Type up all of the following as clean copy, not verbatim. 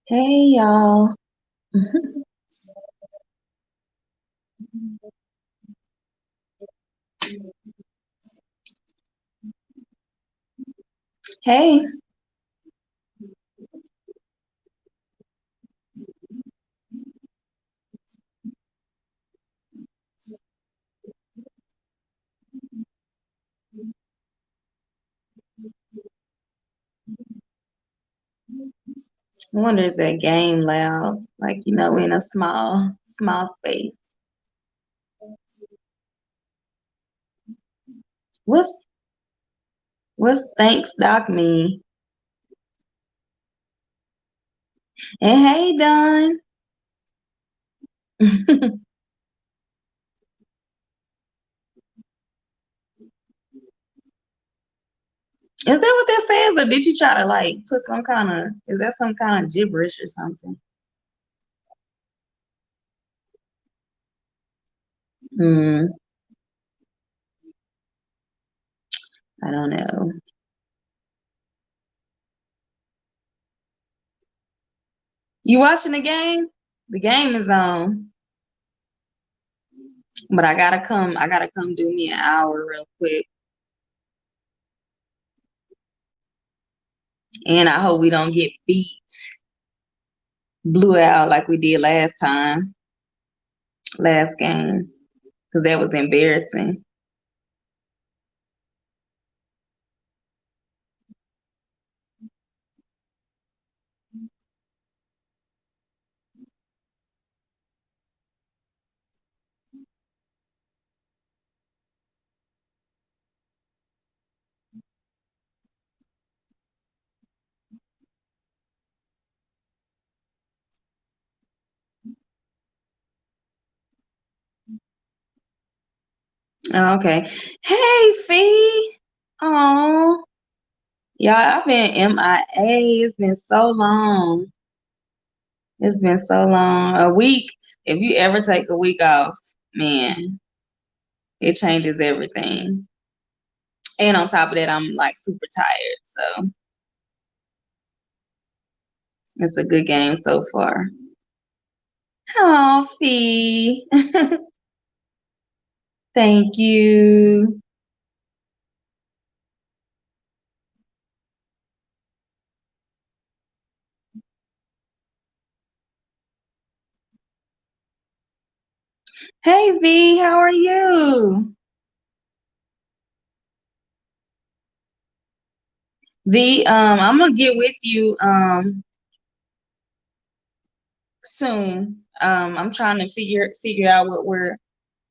Hey y'all. Hey, I wonder is that game loud? Like, in a small space. What's what's thanks doc mean? And hey Don. Is that what that says? Or did you try to like put is that some kind of gibberish or something? Hmm, I don't know. You watching the game? The game is on. But I gotta come do me an hour real quick. And I hope we don't get blew out like we did last game. Because that was embarrassing. Oh, okay. Hey, Fee. Oh, y'all, I've been MIA. It's been so long. It's been so long. A week. If you ever take a week off, man, it changes everything. And on top of that, I'm like super tired. So it's a good game so far. Oh, Fee. Thank you. Hey, V, how are you? V, I'm gonna get with you soon. I'm trying to figure out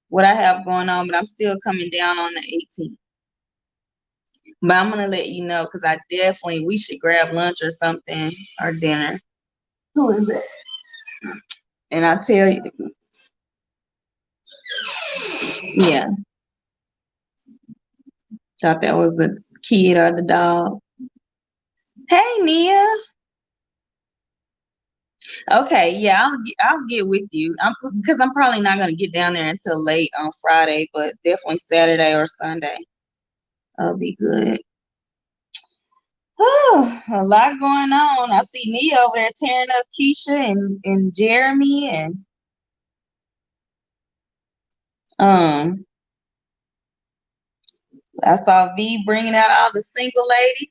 what I have going on, but I'm still coming down on the 18th. But I'm gonna let you know because we should grab lunch or something or dinner. Who is it? And I tell you, yeah, thought that was the kid or the dog. Hey, Nia. Okay, yeah, I'll get with you. Because I'm probably not gonna get down there until late on Friday, but definitely Saturday or Sunday. That'll be good. Oh, a lot going on. I see Nia over there tearing up Keisha and Jeremy and Um, I saw V bringing out all the single ladies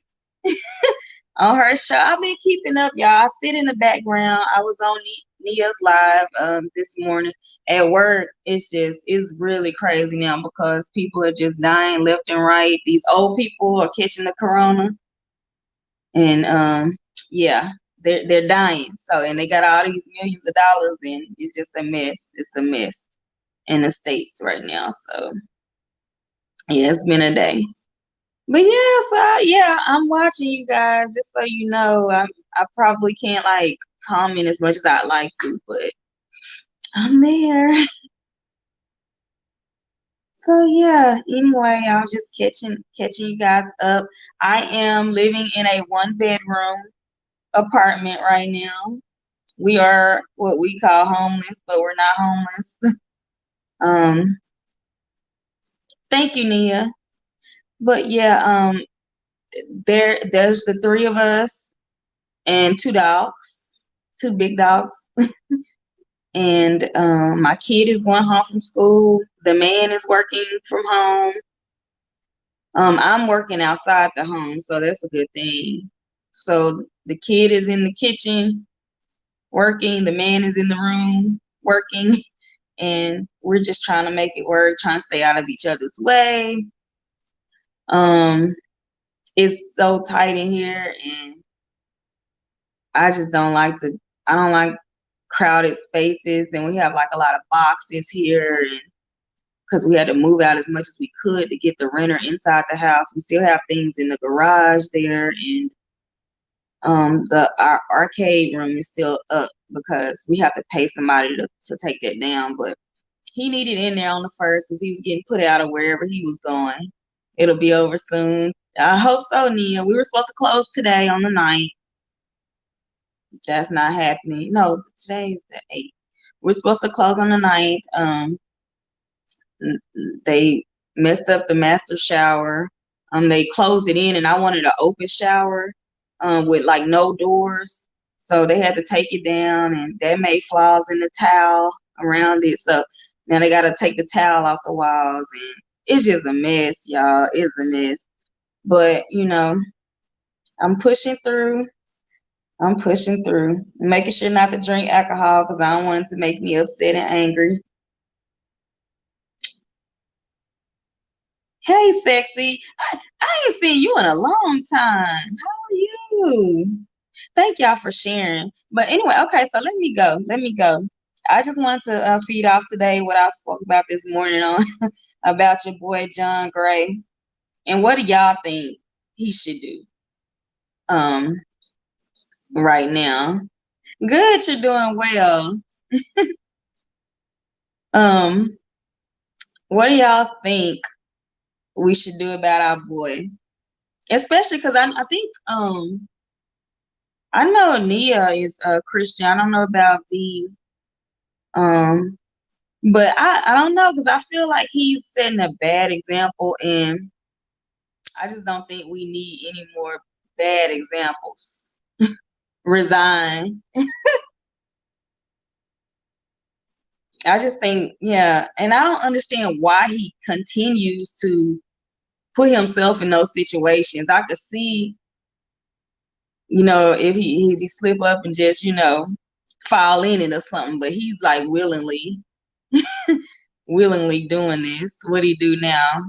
on her show. I've been keeping up, y'all. I sit in the background. I was on Nia's live this morning at work. It's really crazy now because people are just dying left and right. These old people are catching the corona, and yeah, they're dying. So, and they got all these millions of dollars, and it's just a mess. It's a mess in the States right now. So yeah, it's been a day. But yeah, so yeah, I'm watching you guys just so you know. I probably can't like comment as much as I'd like to, but I'm there. So yeah, anyway, I was just catching you guys up. I am living in a 1 bedroom apartment right now. We are what we call homeless, but we're not homeless. um, thank you, Nia. But yeah, there's the three of us and two dogs, two big dogs. And my kid is going home from school. The man is working from home. I'm working outside the home, so that's a good thing. So the kid is in the kitchen working. The man is in the room working, and we're just trying to make it work, trying to stay out of each other's way. Um, it's so tight in here, and I just don't like to. I don't like crowded spaces. Then we have like a lot of boxes here, and because we had to move out as much as we could to get the renter inside the house. We still have things in the garage there, and our arcade room is still up because we have to pay somebody to take that down. But he needed in there on the first because he was getting put out of wherever he was going. It'll be over soon. I hope so, Nia. We were supposed to close today on the 9th. That's not happening. No, today is the 8th. We're supposed to close on the 9th. They messed up the master shower. They closed it in, and I wanted an open shower, with like no doors. So they had to take it down, and that made flaws in the towel around it. So now they got to take the towel off the walls, and it's just a mess, y'all. It's a mess. But I'm pushing through. I'm pushing through, making sure not to drink alcohol because I don't want it to make me upset and angry. Hey, sexy. I ain't seen you in a long time. How are you? Thank y'all for sharing. But anyway, okay, so let me go. Let me go. I just wanted to feed off today what I spoke about this morning on about your boy John Gray. And what do y'all think he should do um right now? Good, you're doing well. Um, what do y'all think we should do about our boy? Especially because I think I know Nia is a Christian. I don't know about the um, but I don't know because I feel like he's setting a bad example, and I just don't think we need any more bad examples. Resign. I just think, yeah, and I don't understand why he continues to put himself in those situations. I could see, if he slip up and just, fall in it or something, but he's like willingly doing this. What he do now?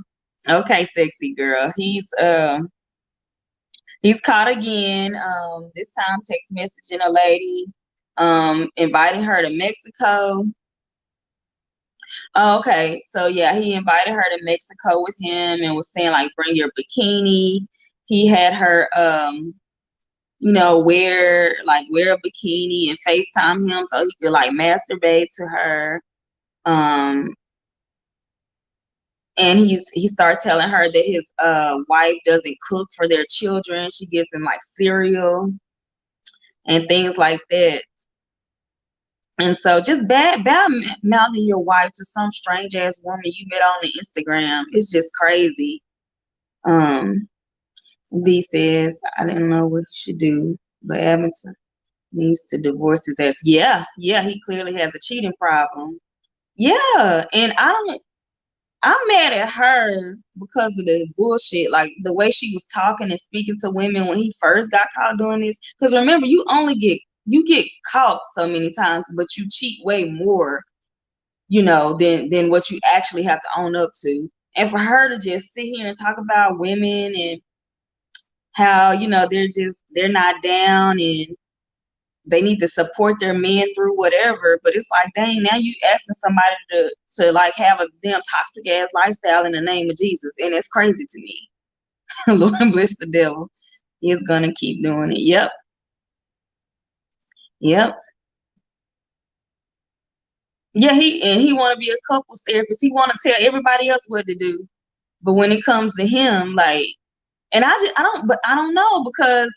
Okay, sexy girl. He's caught again. This time text messaging a lady, inviting her to Mexico. Oh, okay. So yeah, he invited her to Mexico with him and was saying like bring your bikini. He had her wear a bikini and FaceTime him so he could like masturbate to her. Um and he started telling her that his wife doesn't cook for their children. She gives them like cereal and things like that. And so just bad mouthing your wife to some strange ass woman you met on the Instagram. It's just crazy. Um V says, I didn't know what he should do, but Evans needs to divorce his ass. Yeah, he clearly has a cheating problem. Yeah, and I don't. I'm mad at her because of the bullshit, like the way she was talking and speaking to women when he first got caught doing this. Because remember, you get caught so many times, but you cheat way more, than what you actually have to own up to. And for her to just sit here and talk about women and how, they're not down and they need to support their men through whatever. But it's like, dang, now you asking somebody to like have a damn toxic ass lifestyle in the name of Jesus. And it's crazy to me. Lord bless the devil. He's gonna keep doing it. Yep. Yep. Yeah, he wanna be a couples therapist. He wanna tell everybody else what to do. But when it comes to him, like, and I don't know, because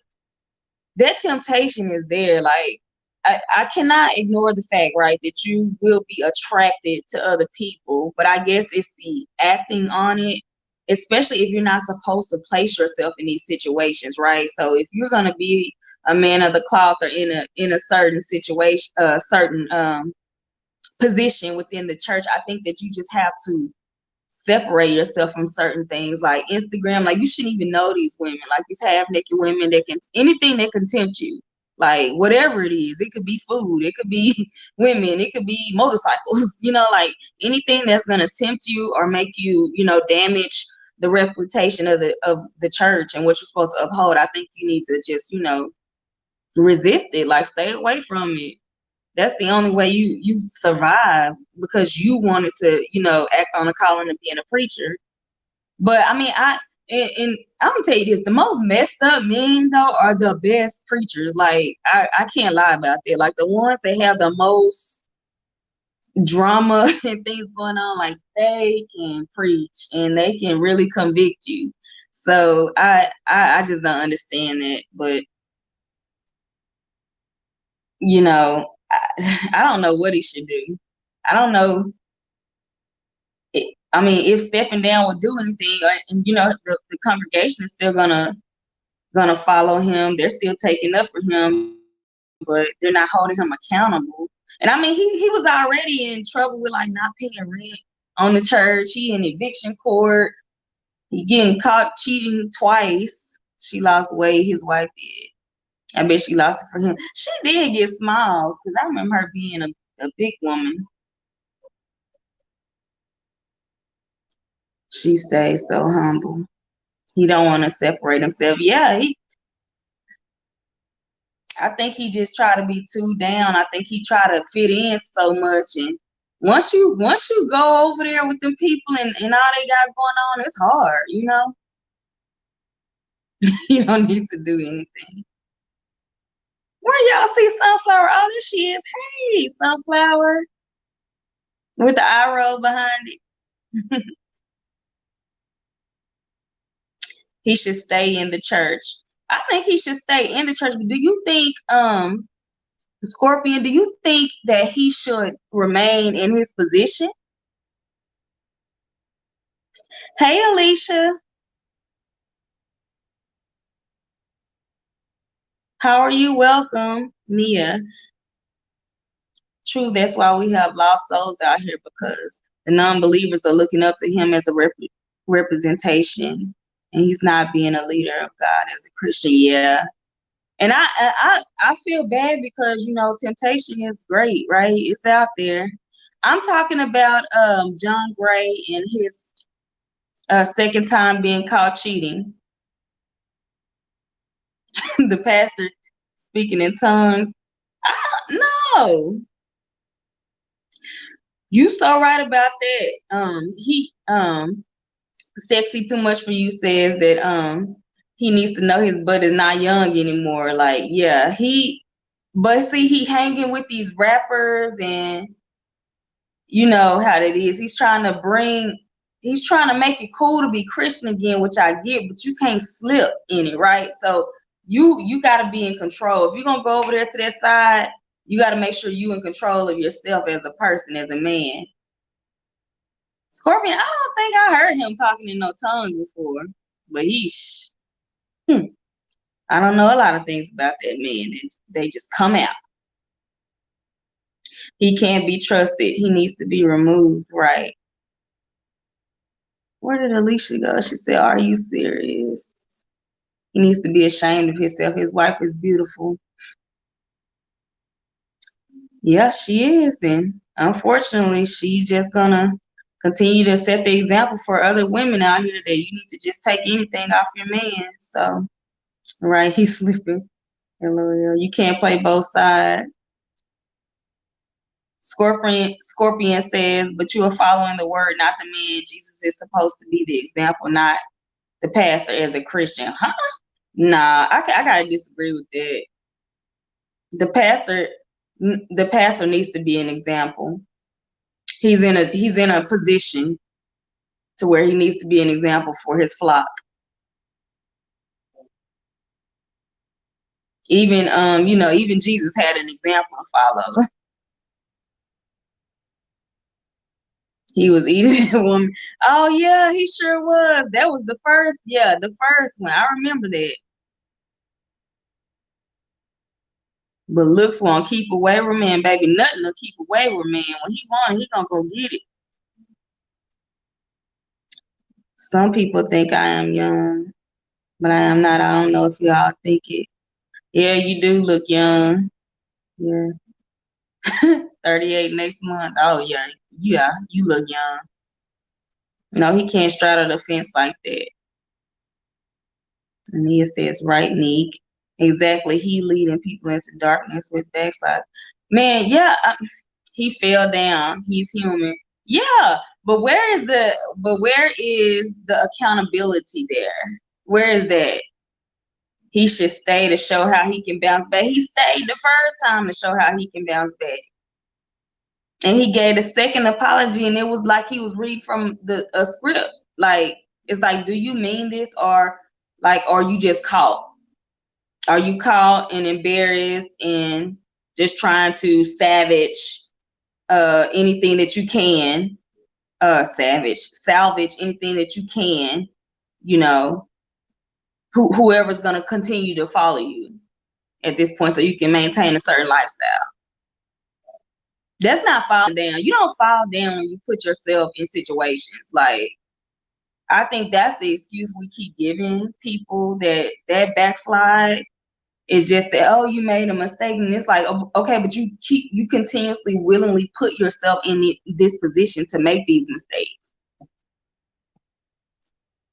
that temptation is there. Like, I cannot ignore the fact, right, that you will be attracted to other people, but I guess it's the acting on it, especially if you're not supposed to place yourself in these situations, right? So if you're gonna be a man of the cloth or in a certain situation, certain position within the church, I think that you just have to separate yourself from certain things like Instagram. Like, you shouldn't even know these women, like these half naked women that can anything that can tempt you. Like, whatever it is, it could be food, it could be women, it could be motorcycles, like anything that's gonna tempt you or make you, damage the reputation of the church and what you're supposed to uphold. I think you need to just, resist it, like stay away from it. That's the only way you survive, because you wanted to, act on a calling of being a preacher. But I mean, and I'm gonna tell you this: the most messed up men though are the best preachers. Like, I can't lie about that. Like, the ones that have the most drama and things going on, like, they can preach and they can really convict you. So I just don't understand that. But I don't know what he should do. I don't know. I mean, if stepping down would do anything, and the congregation is still gonna follow him. They're still taking up for him, but they're not holding him accountable. And I mean, he was already in trouble with like not paying rent on the church. He in eviction court. He getting caught cheating twice. She lost weight. His wife did. I bet she lost it for him. She did get small, because I remember her being a big woman. She stays so humble. He don't want to separate himself. Yeah, I think he just try to be too down. I think he try to fit in so much, and once you go over there with them people and all they got going on, it's hard. You don't need to do anything. Where y'all see Sunflower? Oh, there she is. Hey, Sunflower, with the eye roll behind it. He should stay in the church. I think he should stay in the church. But do you think, Scorpion, do you think that he should remain in his position? Hey, Alicia, how are you? Welcome, Mia. True, that's why we have lost souls out here, because the non-believers are looking up to him as a representation, and he's not being a leader of God as a Christian. Yeah, and I feel bad, because temptation is great, right? It's out there. I'm talking about John Gray and his second time being caught cheating. The pastor speaking in tongues. I don't know. You so right about that. He sexy too much for you says that he needs to know his butt is not young anymore. Like, yeah, but see, he hanging with these rappers, and you know how that is. He's trying to make it cool to be Christian again, which I get, but you can't slip in it, right? So you got to be in control. If you're gonna go over there to that side, you got to make sure you in control of yourself as a person, as a man. Scorpion, I don't think I heard him talking in no tongues before, but hmm, I don't know a lot of things about that man, and they just come out. He can't be trusted. He needs to be removed, right? Where did Alicia go? She said, "Are you serious?" He needs to be ashamed of himself. His wife is beautiful. Yeah, she is. And unfortunately, she's just gonna continue to set the example for other women out here that you need to just take anything off your man. So, right, he's sleeping. LOL. You can't play both sides. Scorpion says, but you are following the word, not the man. Jesus is supposed to be the example, not the pastor as a Christian. Huh? Nah, I gotta disagree with that. The pastor, the pastor needs to be an example. He's in a position to where he needs to be an example for his flock. Even even Jesus had an example to follow. He was eating a woman. Oh yeah, he sure was. That was the first, yeah, the first one. I remember that. But looks won't keep a wayward man, baby. Nothing will keep a wayward man. When he want it, he gonna go get it. Some people think I am young, but I am not. I don't know if y'all think it. Yeah, you do look young. Yeah. 38 next month. Oh yeah. Yeah, you look young. No, he can't straddle the fence like that. And he says, right, Neek. Exactly. He leading people into darkness with backslide. Man, yeah, he fell down. He's human. Yeah, but where is the accountability there? Where is that? He should stay to show how he can bounce back. He stayed the first time to show how he can bounce back. And he gave a second apology, and it was like he was reading from a script. Like, it's like, do you mean this, or like, are you just caught? Are you caught and embarrassed and just trying to savage anything that you can, salvage anything that you can, you know, whoever's gonna continue to follow you at this point so you can maintain a certain lifestyle. That's not falling down. You don't fall down when you put yourself in situations. Like, I think that's the excuse we keep giving people that backslide. Is just that, oh, you made a mistake, and it's like, okay, but you continuously willingly put yourself in this position to make these mistakes.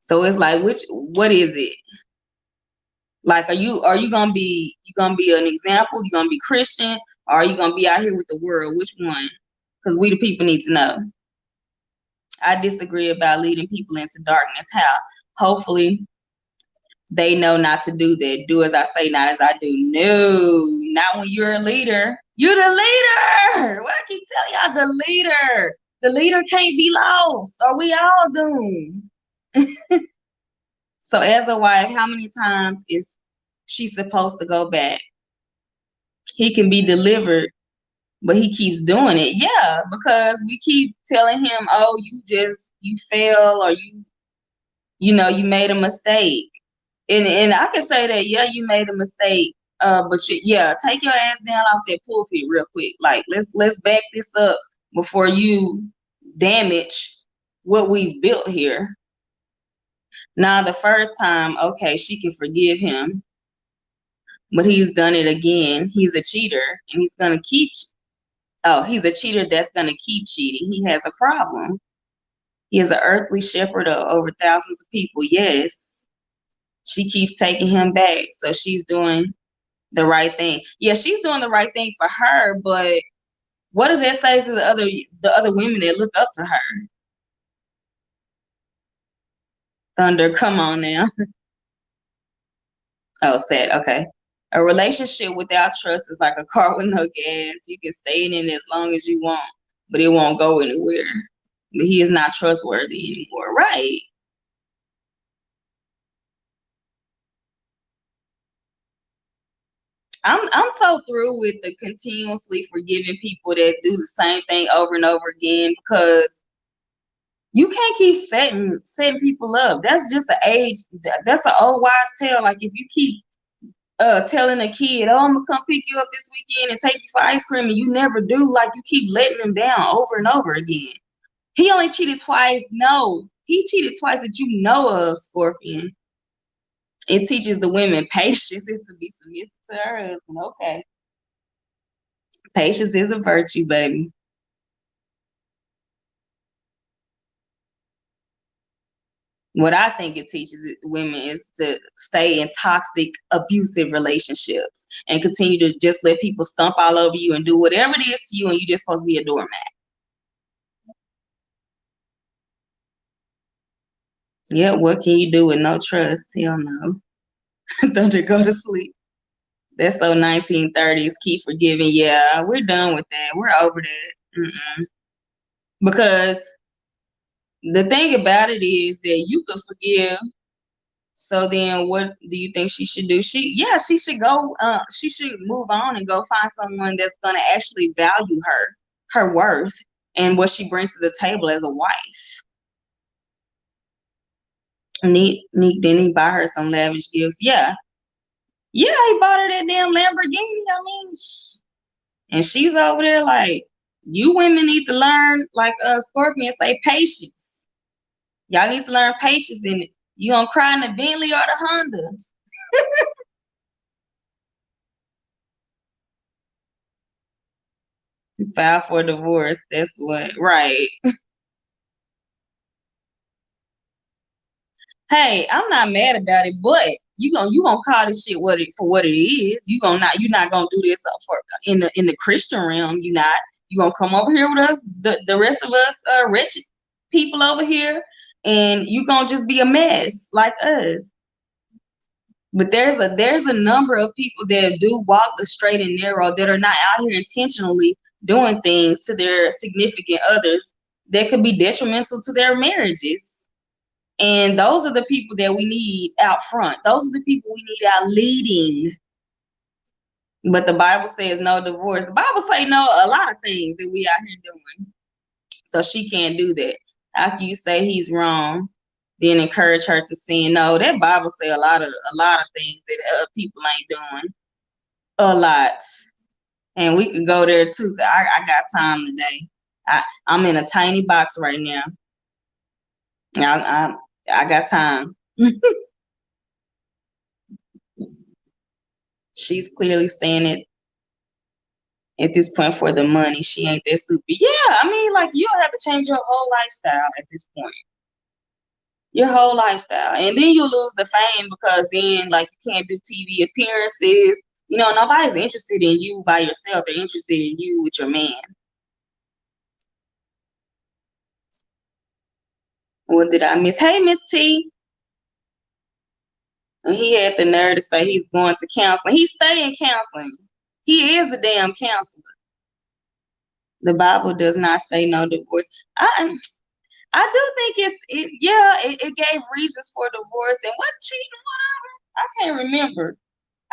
So it's like, what is it? Like, are you gonna be an example? You gonna be Christian, or are you gonna be out here with the world? Which one? Because we the people need to know. I disagree about leading people into darkness. How? Hopefully they know not to do that. Do as I say, not as I do. No, not when you're a leader. You're the leader. What I keep telling y'all, the leader. The leader can't be lost, or we all doomed. So as a wife, how many times is she supposed to go back? He can be delivered, but he keeps doing it. Yeah, because we keep telling him, oh, you fail, or you made a mistake. And I can say that, yeah, you made a mistake. But take your ass down off that pulpit real quick. Like, let's back this up before you damage what we've built here. Now, the first time, okay, she can forgive him, but he's done it again. He's a cheater, and he's gonna keep. Oh, he's a cheater that's gonna keep cheating. He has a problem. He is an earthly shepherd of over thousands of people. Yes, she keeps taking him back, so she's doing the right thing. Yeah, she's doing the right thing for her, but what does that say to the other women that look up to her? Thunder, come on now. Oh, sad. Okay. A relationship without trust is like a car with no gas. You can stay in it as long as you want, but it won't go anywhere. But he is not trustworthy anymore, right? I'm so through with the continuously forgiving people that do the same thing over and over again, because you can't keep setting people up. That's just an age. That's an old wise tale. Like, if you keep telling a kid, "Oh, I'm gonna come pick you up this weekend and take you for ice cream," and you never do, like, you keep letting them down over and over again. He only cheated twice. No, He cheated twice that you know of, Scorpion. It teaches the women patience is to be submissive to her husband. Okay. Patience is a virtue, baby. What I think it teaches women is to stay in toxic, abusive relationships and continue to just let people stomp all over you and do whatever it is to you, and you're just supposed to be a doormat. Yeah, what can you do with no trust? Hell no. Thunder, go to sleep. That's so 1930s. Keep forgiving. Yeah, we're done with that. We're over that. Mm-mm. Because the thing about it is that you could forgive. So then what do you think she should do? She should go, she should move on and go find someone that's gonna actually value her worth, and what she brings to the table as a wife. Neek, didn't he buy her some lavish gifts? Yeah. Yeah, he bought her that damn Lamborghini. I mean, and she's over there like, you women need to learn, like Scorpion say, patience. Y'all need to learn patience, and you gonna cry in the Bentley or the Honda. File for divorce. That's what, right. Hey, I'm not mad about it, but you gonna call this shit what it for what it is. You're not gonna do this for in the Christian realm. You gonna come over here with us, the rest of us wretched people over here, and you gonna just be a mess like us. But there's a number of people that do walk the straight and narrow that are not out here intentionally doing things to their significant others that could be detrimental to their marriages. And those are the people that we need out front. Those are the people we need out leading. But the Bible says no divorce. The Bible say no a lot of things that we out here doing. So she can't do that. After you say he's wrong, then encourage her to sin. No, that Bible say a lot of things that people ain't doing. A lot. And we could go there too. I got time today. I'm in a tiny box right now. I I got time. She's clearly staying at this point for the money. She ain't that stupid. Yeah, I mean, like you don't have to change your whole lifestyle at this point. Your whole lifestyle. And then you lose the fame because then like you can't do TV appearances. Nobody's interested in you by yourself. They're interested in you with your man. What did I miss? Hey, Miss T. And he had the nerve to say he's going to counseling. He's staying counseling. He is the damn counselor. The Bible does not say no divorce. I do think it gave reasons for divorce and what cheating, whatever. I can't remember.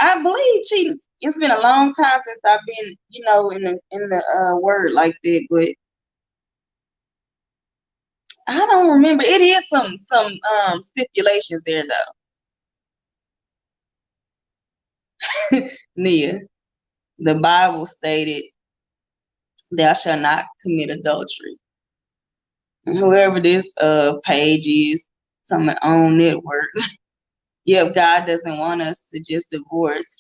I believe cheating. It's been a long time since I've been, in the word like that, but I don't remember. It is some stipulations there though. Nia, the Bible stated, "Thou shalt not commit adultery." And whoever this page is, some own network. Yep, God doesn't want us to just divorce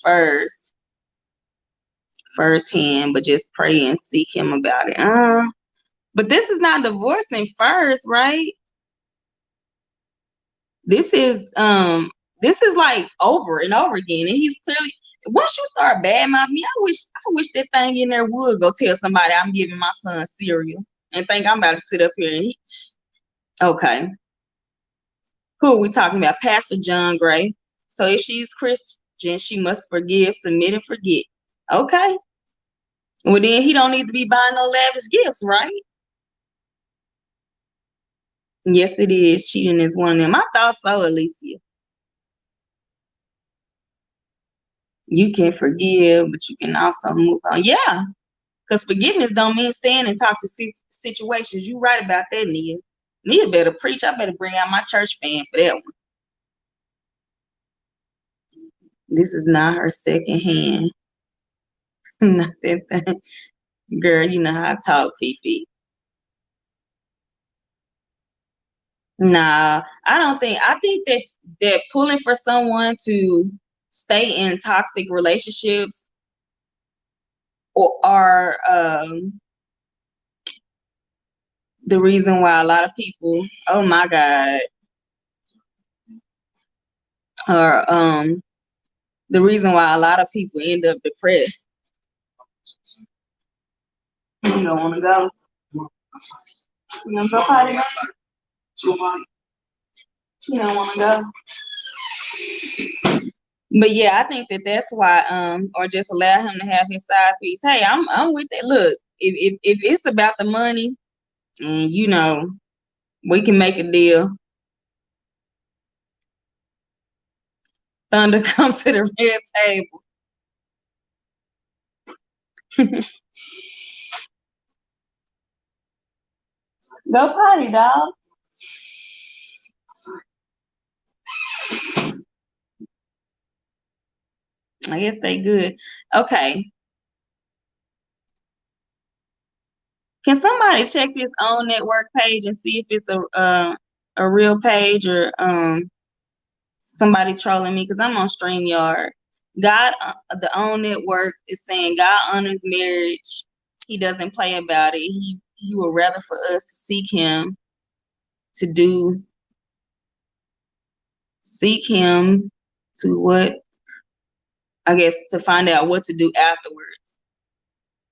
firsthand, but just pray and seek Him about it. But this is not divorcing first, right? This is like over and over again, and he's clearly. Once you start bad mouthing me, I wish that thing in there would go tell somebody I'm giving my son cereal and think I'm about to sit up here and okay. Who are we talking about? Pastor John Gray. So if she's Christian, she must forgive, submit, and forget. Okay. Well, then he don't need to be buying no lavish gifts, right? Yes, it is. Cheating is one of them. I thought so, Alicia. You can forgive, but you can also move on. Yeah, because forgiveness don't mean staying in toxic situations. You right about that, Nia. Nia better preach. I better bring out my church fan for that one. This is not her second hand. Not that thing. Girl, you know how I talk, Fifi. Nah, I think that pulling for someone to stay in toxic relationships or are the reason why a lot of people, oh my God, are the reason why a lot of people end up depressed. You don't want to go. You want to go potty, man? You don't want to go. But yeah, I think that that's why, or just allow him to have his side piece. Hey, I'm with it. Look, if it's about the money, and you know, we can make a deal. Thunder come to the red table. Go potty, dog. I guess they good. Okay. Can somebody check this own network page and see if it's a real page or somebody trolling me? Because I'm on StreamYard. God, the own network is saying God honors marriage. He doesn't play about it. He would rather for us to to do seek him to what, I guess, to find out what to do afterwards.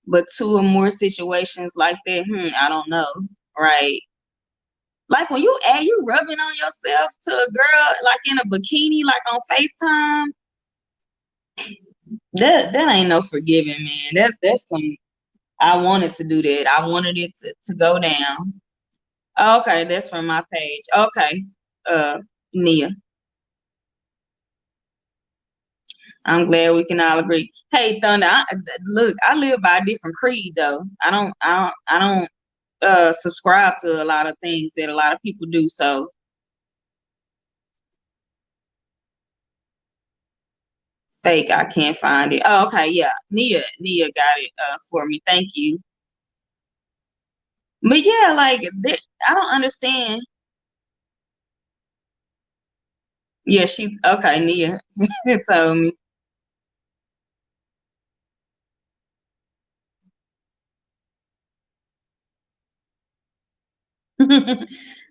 But two or more situations like that, I don't know. Right. Like when you rubbing on yourself to a girl like in a bikini, like on FaceTime, that ain't no forgiving, man. That's some, I wanted to do that. I wanted it to go down. Okay, that's from my page. Okay. Nia. I'm glad we can all agree. Hey, Thunder, look, I live by a different creed though. I don't subscribe to a lot of things that a lot of people do. So fake, I can't find it. Oh, okay, yeah. Nia got it for me. Thank you. But yeah, like I don't understand. Yeah, she's okay, Nia told me.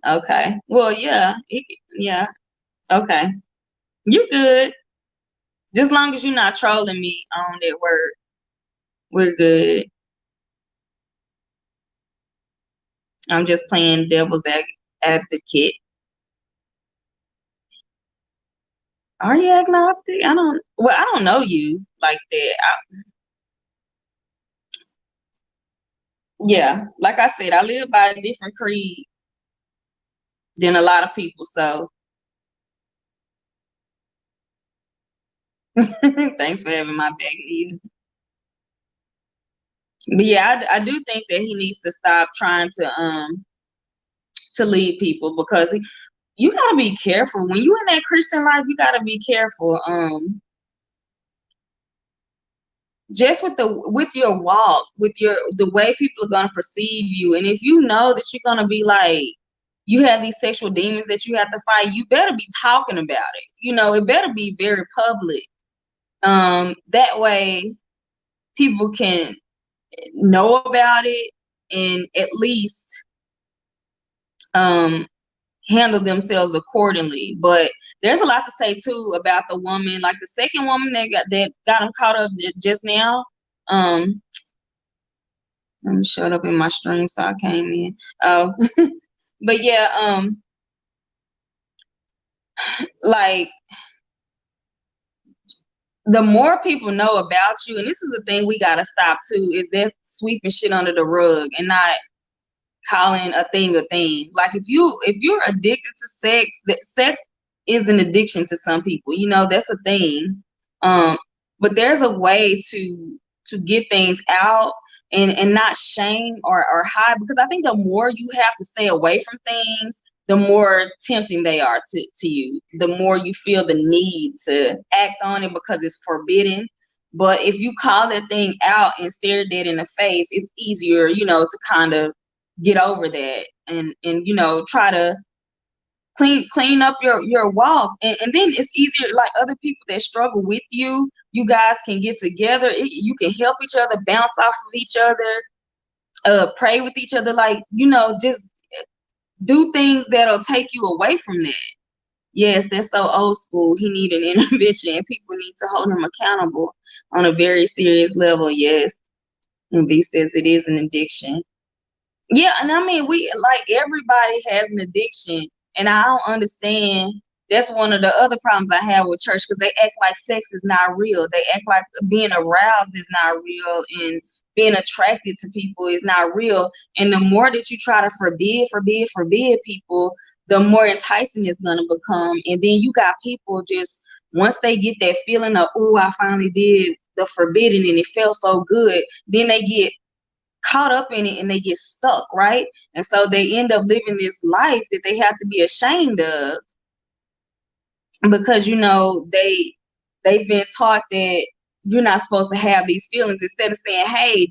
Okay. Well, yeah. Yeah. Okay. You good. Just long as you're not trolling me on that word, we're good. I'm just playing devil's advocate. Are you agnostic? I don't know you like that. Yeah, like I said, I live by a different creed than a lot of people. So thanks for having my back, Nia. But yeah, I do think that he needs to stop trying to lead people because you gotta be careful when you in that Christian life. You gotta be careful. Just with your walk, with the way people are gonna perceive you, and if you know that you're gonna be like you have these sexual demons that you have to fight, you better be talking about it. You know, it better be very public. That way people can know about it and at least um handle themselves accordingly. But there's a lot to say too about the woman, like the second woman that got him caught up just now. Um, let me shut up in my stream so I came in. Oh, but yeah, like the more people know about you, and this is the thing we gotta stop too, is that sweeping shit under the rug and not calling a thing a thing. Like if you're addicted to sex, that sex is an addiction to some people. You know, that's a thing. Um, but there's a way to get things out and not shame or hide, because I think the more you have to stay away from things, the more tempting they are to you. The more you feel the need to act on it because it's forbidden. But if you call that thing out and stare that in the face, it's easier, to kind of get over that and try to clean up your walk, and then it's easier, like other people that struggle with you guys can get together. You can help each other, bounce off of each other, pray with each other, like, just do things that'll take you away from that. Yes, that's so old school. He need an intervention, and people need to hold him accountable on a very serious level. Yes, and V says it is an addiction. Yeah, and I mean, we like everybody has an addiction, and I don't understand. That's one of the other problems I have with church, because they act like sex is not real. They act like being aroused is not real, and being attracted to people is not real. And the more that you try to forbid people, the more enticing it's gonna become. And then you got people just, once they get that feeling of, oh, I finally did the forbidden and it felt so good, then they get caught up in it and they get stuck, right? And so they end up living this life that they have to be ashamed of, because they've been taught that you're not supposed to have these feelings, instead of saying, hey,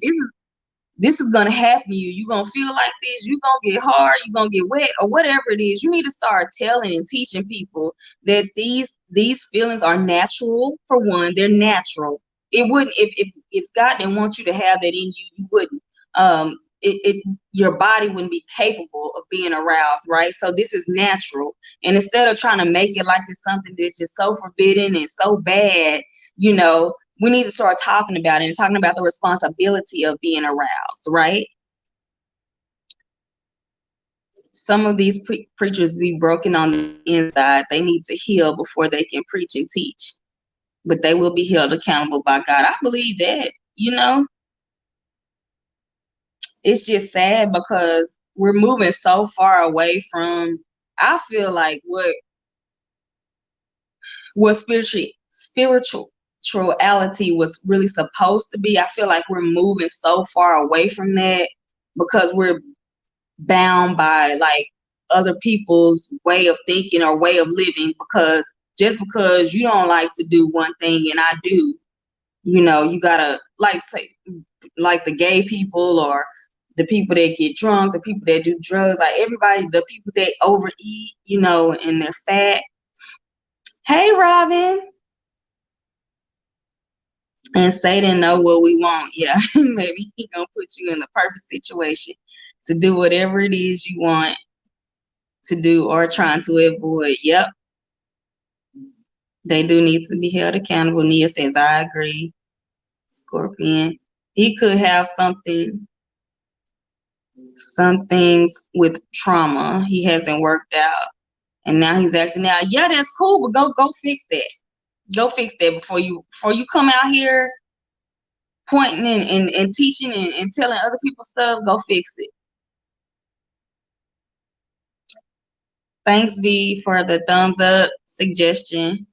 this is gonna happen to you. You're gonna feel like this, you're gonna get hard, you're gonna get wet, or whatever it is. You need to start telling and teaching people that these feelings are natural. For one, they're natural. It wouldn't, if God didn't want you to have that in you, you wouldn't. Your body wouldn't be capable of being aroused, right? So this is natural. And instead of trying to make it like it's something that's just so forbidden and so bad, we need to start talking about it and talking about the responsibility of being aroused, right? Some of these preachers be broken on the inside. They need to heal before they can preach and teach, but they will be held accountable by God. I believe that. It's just sad because we're moving so far away from, I feel like, what spirituality was really supposed to be. I feel like we're moving so far away from that because we're bound by like other people's way of thinking or way of living, because just because you don't like to do one thing and I do, you gotta, like, say, like the gay people, or the people that get drunk, the people that do drugs, like everybody, the people that overeat, and they're fat. Hey, Robin. And Satan know what we want. Yeah, maybe he gonna put you in the perfect situation to do whatever it is you want to do or trying to avoid. Yep, they do need to be held accountable. Nia says, I agree. Scorpion. He could have some things with trauma he hasn't worked out, and now he's acting out. Yeah, that's cool, but go fix that. Go fix that before you come out here pointing and teaching and telling other people stuff. Go fix it. Thanks, V, for the thumbs up suggestion.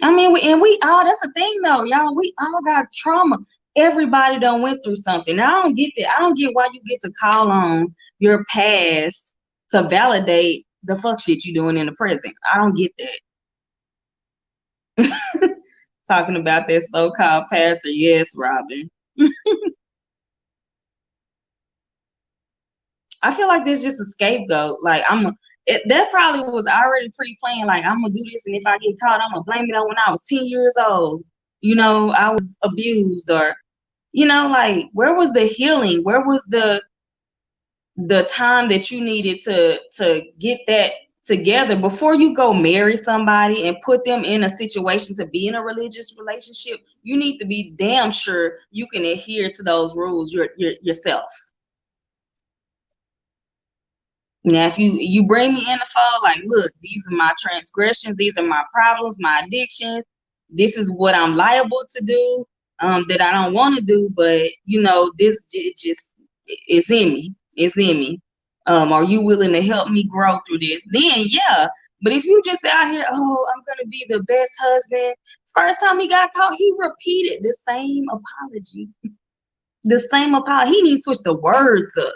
I mean, we all, that's the thing though, y'all. We all got trauma. Everybody done went through something. Now, I don't get that. I don't get why you get to call on your past to validate the fuck shit you doing in the present. I don't get that. Talking about that so-called pastor. Yes, Robin. I feel like there's just a scapegoat. Like, that probably was already pre-planned. Like, I'm gonna do this, and if I get caught, I'm gonna blame it on when I was 10 years old. I was abused, or like, where was the healing? Where was the time that you needed to get that together before you go marry somebody and put them in a situation to be in a religious relationship? You need to be damn sure you can adhere to those rules yourself. Now, if you bring me in the fold, like, look, these are my transgressions, these are my problems, my addictions, this is what I'm liable to do, that I don't want to do, but this just is in me. It's in me. Are you willing to help me grow through this? Then, yeah. But if you just out here, oh, I'm gonna be the best husband. First time he got caught, he repeated the same apology. The same apology. He needs to switch the words up.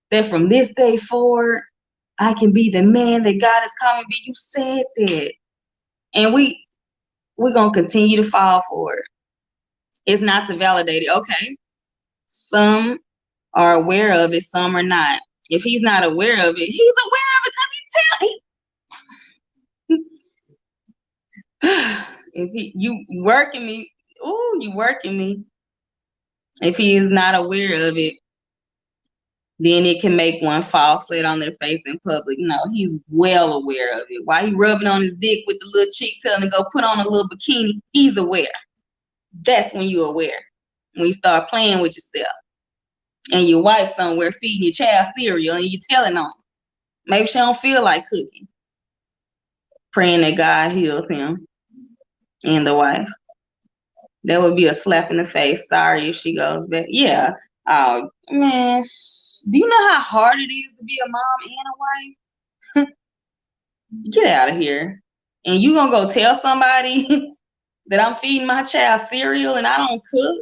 That from this day forward, I can be the man that God has called me to be. You said that. And we're going to continue to fall for it. It's not to validate it. Okay. Some are aware of it, some are not. If he's not aware of it, he's aware of it because if you working me, ooh, you working me. If he is not aware of it, then it can make one fall flat on their face in public. No, he's well aware of it. While he rubbing on his dick with the little chick telling him to go put on a little bikini, he's aware. That's when you're aware. When you start playing with yourself and your wife somewhere feeding your child cereal and you telling on. Maybe she don't feel like cooking. Praying that God heals him and the wife. That would be a slap in the face. Sorry if she goes back. Yeah. Oh man, do you know how hard it is to be a mom and a wife? Get out of here. And you gonna go tell somebody that I'm feeding my child cereal and I don't cook?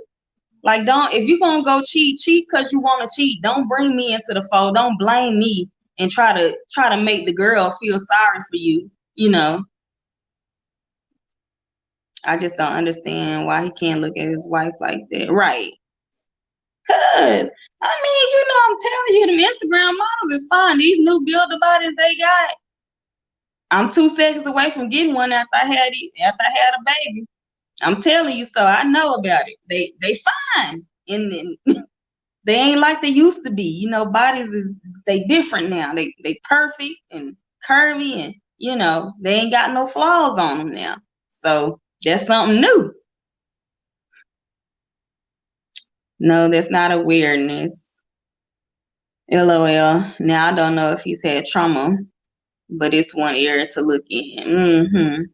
Like, don't, if you're gonna go cheat, cheat because you want to cheat. Don't bring me into the fold. Don't blame me and try to make the girl feel sorry for you. You know, I just don't understand why he can't look at his wife like that. Right. Cause I mean, I'm telling you, the Instagram models is fine. These new builder bodies they got. I'm 2 seconds away from getting one after I had a baby. I'm telling you, so I know about it. They fine. And they ain't like they used to be. Bodies they different now. They perfect and curvy and they ain't got no flaws on them now. So that's something new. No, that's not awareness. LOL. Now I don't know if he's had trauma, but it's one area to look in.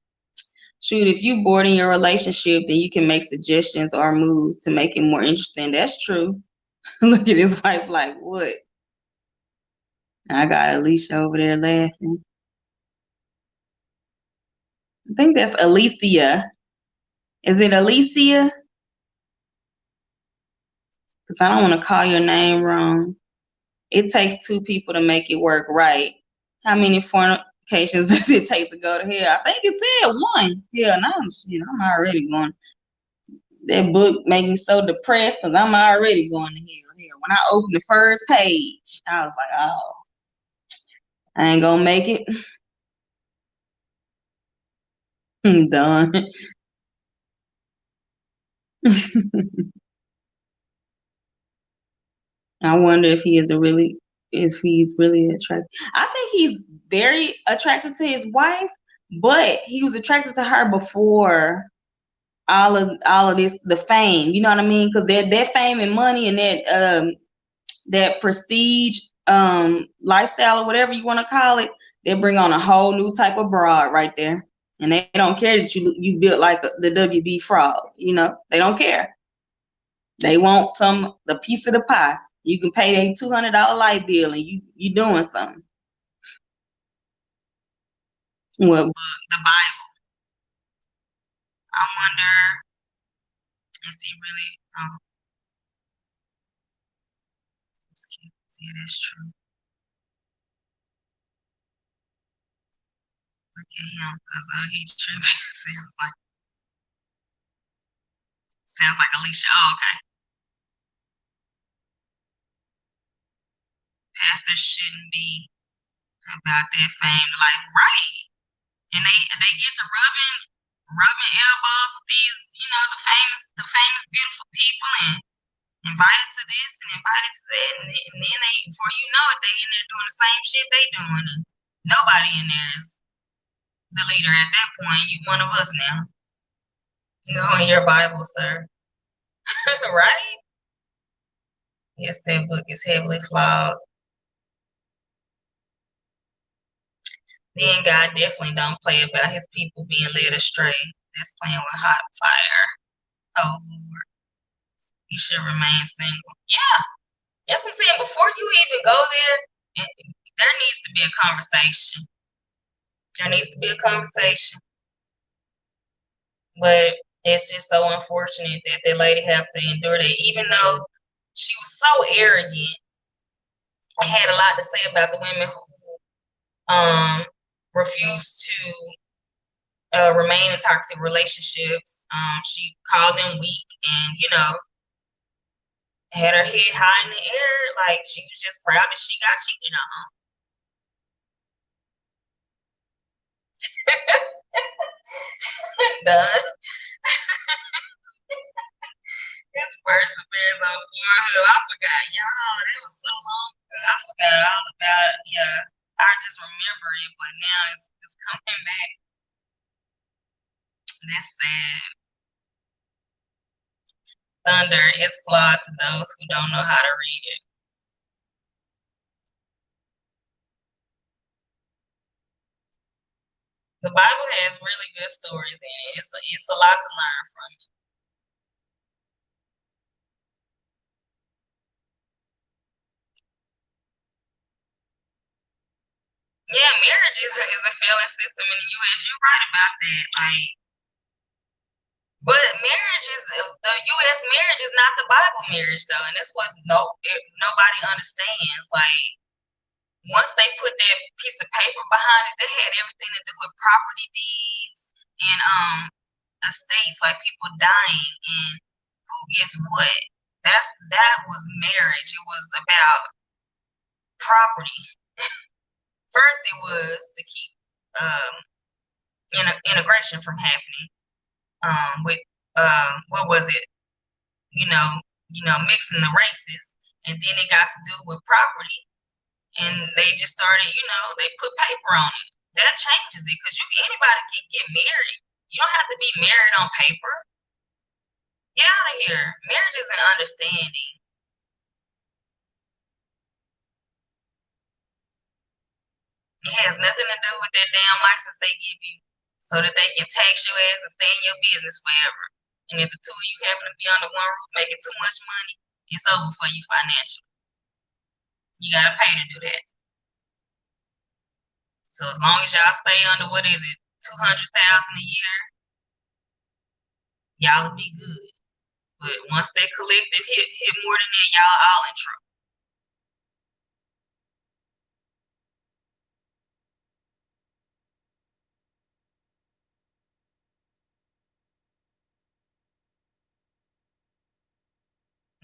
Shoot, if you bored in your relationship, then you can make suggestions or moves to make it more interesting. That's true. Look at his wife like, what? I got Alicia over there laughing. I think that's Alicia. Is it Alicia? Because I don't want to call your name wrong. It takes two people to make it work right. How many fornications does it take to go to hell? I think it said one. Yeah, no, shit, I'm already going. That book made me so depressed because I'm already going to hell. When I opened the first page, I was like, oh, I ain't gonna make it. I'm done. I wonder if he's really attracted. I think he's very attracted to his wife, but he was attracted to her before all of this, the fame. You know what I mean? Because that fame and money and that prestige lifestyle or whatever you want to call it, they bring on a whole new type of broad right there. And they don't care that you built like the WB frog. They don't care. They want the piece of the pie. You can pay a $200 light bill and you doing something. Well, the Bible. I wonder, is he really? Oh, yeah, that's true. Look at him, because he tripping. sounds like Alicia. Oh, okay. Pastors shouldn't be about that fame life, right? And they get to rubbing elbows with these, the famous beautiful people and invited to this and invited to that, and then they, before you know it, they in there doing the same shit they doing, and nobody in there is the leader at that point. You one of us now. Go in your Bible, sir. Right? Yes, that book is heavily flawed. Then God definitely don't play about his people being led astray. That's playing with hot fire. Oh Lord, he should remain single. Yeah, that's what I'm saying. Before you even go there, there needs to be a conversation. There needs to be a conversation. But it's just so unfortunate that that lady have to endure that, even though she was so arrogant and had a lot to say about the women who refused to remain in toxic relationships. She called them weak and, had her head high in the air, like she was just proud that she got cheated on. Done. His first appearance on Pornhub. I forgot, y'all. It was so long ago. I forgot all about it. Yeah. I just remember it, but now it's coming back. That's sad. Thunder is flawed to those who don't know how to read it. The Bible has really good stories in it. It's a lot to learn from it. Yeah, marriage is a failing system in the U.S. You're right about that. Like, but marriage is the U.S. marriage is not the Bible marriage though, and that's what nobody understands. Like, once they put that piece of paper behind it, they had everything to do with property deeds and estates, like people dying and who gets what. That was marriage. It was about property. First, it was to keep integration from happening. With what was it? You know, mixing the races, and then it got to do with property, and they just started. They put paper on it. That changes it because anybody can get married. You don't have to be married on paper. Get out of here. Marriage is an understanding. It has nothing to do with that damn license they give you so that they can tax your ass and stay in your business forever. And if the two of you happen to be under one roof making too much money, it's over for you financially. You gotta pay to do that. So as long as y'all stay under what is it, 200,000 a year, y'all will be good. But once that collective hit more than that, y'all all in trouble.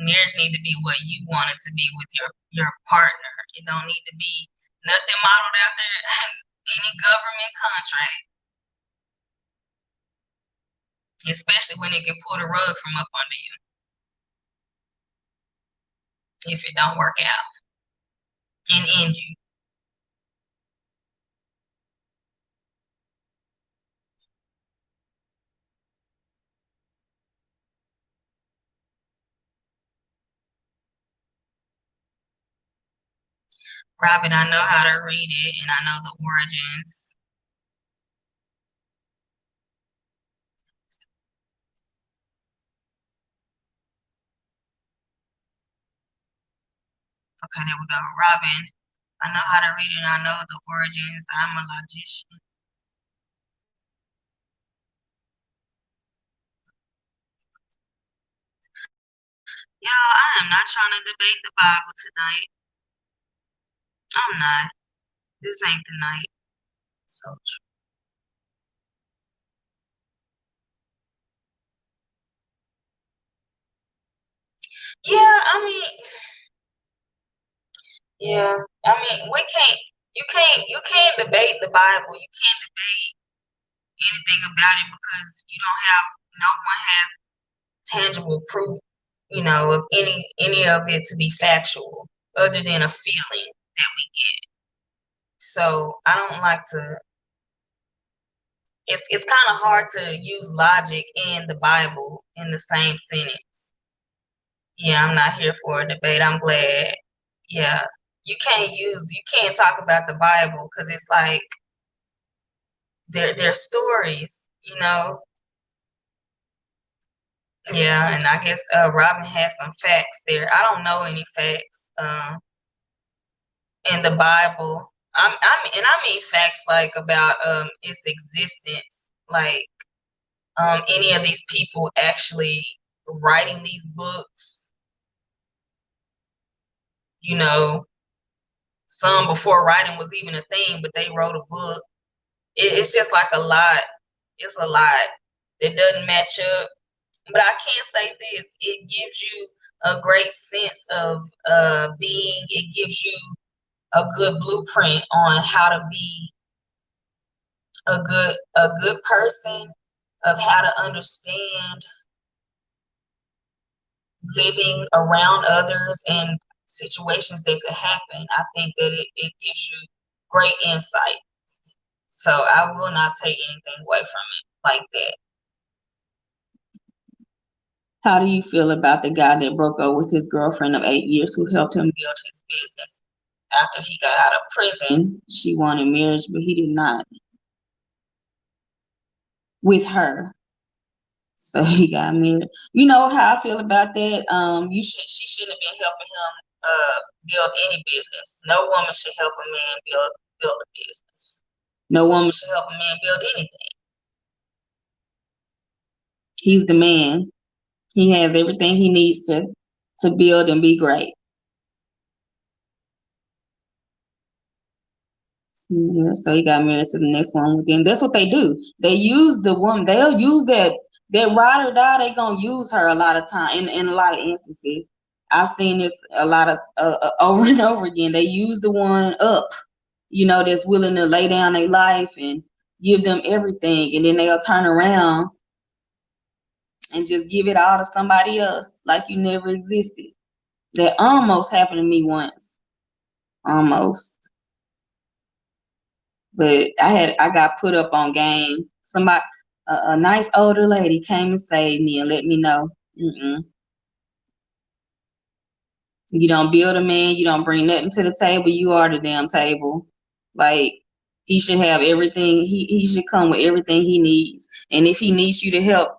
Marriage need to be what you want it to be with your partner. It don't need to be nothing modeled out there any government contract, especially when it can pull the rug from up under you if it don't work out and end you. Robin, I know how to read it and I know the origins. Okay, there we go. Robin, I know how to read it and I know the origins. I'm a logician. Y'all, I am not trying to debate the Bible tonight. I'm not. This ain't the night. So yeah, I mean, yeah, I mean, you can't debate the Bible. You can't debate anything about it because no one has tangible proof, of any of it to be factual other than a feeling that we get. So I don't like to. It's kind of hard to use logic and the Bible in the same sentence. Yeah, I'm not here for a debate. I'm glad. Yeah, you can't talk about the Bible because it's like they're stories, you know. Yeah, and I guess Robin has some facts there. I don't know any facts in the Bible. I mean facts like about its existence, like any of these people actually writing these books, you know, some before writing was even a thing, but they wrote a book. It's just like a lot. It's a lot that doesn't match up But I can say this, it gives you a great sense of being, it gives you a good blueprint on how to be a good person, of how to understand living around others and situations that could happen. I think that it gives you great insight. So I will not take anything away from it like that. How do you feel about the guy that broke up with his girlfriend of 8 years who helped him build his business? After he got out of prison, she wanted marriage, but he did not with her. So he got married. You know how I feel about that. She shouldn't have been helping him build any business. No woman should help a man build a business. No woman should help a man build anything. He's the man. He has everything he needs to build and be great. Yeah, so he got married to the next one with them. That's what they do. They use the woman. They'll use that ride or die. They gonna use her a lot of time in a lot of instances. I've seen this a lot of over and over again. They use the one up, that's willing to lay down their life and give them everything, and then they'll turn around and just give it all to somebody else like you never existed. That almost happened to me once, almost. But I got put up on game. Somebody, a nice older lady came and saved me and let me know. You don't build a man, you don't bring nothing to the table, you are the damn table. Like, he should have everything, he should come with everything he needs. And if he needs you to help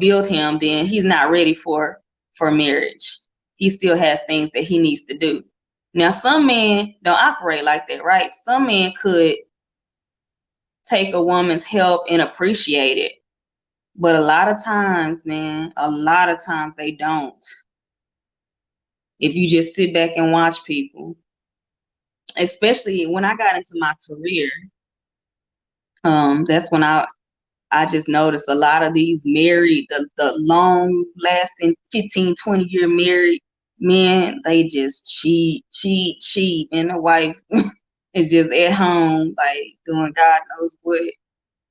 build him, then he's not ready for marriage. He still has things that he needs to do. Now, some men don't operate like that, right? Some men could take a woman's help and appreciate it. But a lot of times, man, they don't. If you just sit back and watch people, especially when I got into my career, that's when I just noticed a lot of these married, the long lasting 15, 20-year married men, they just cheat. And the wife is just at home, like doing God knows what.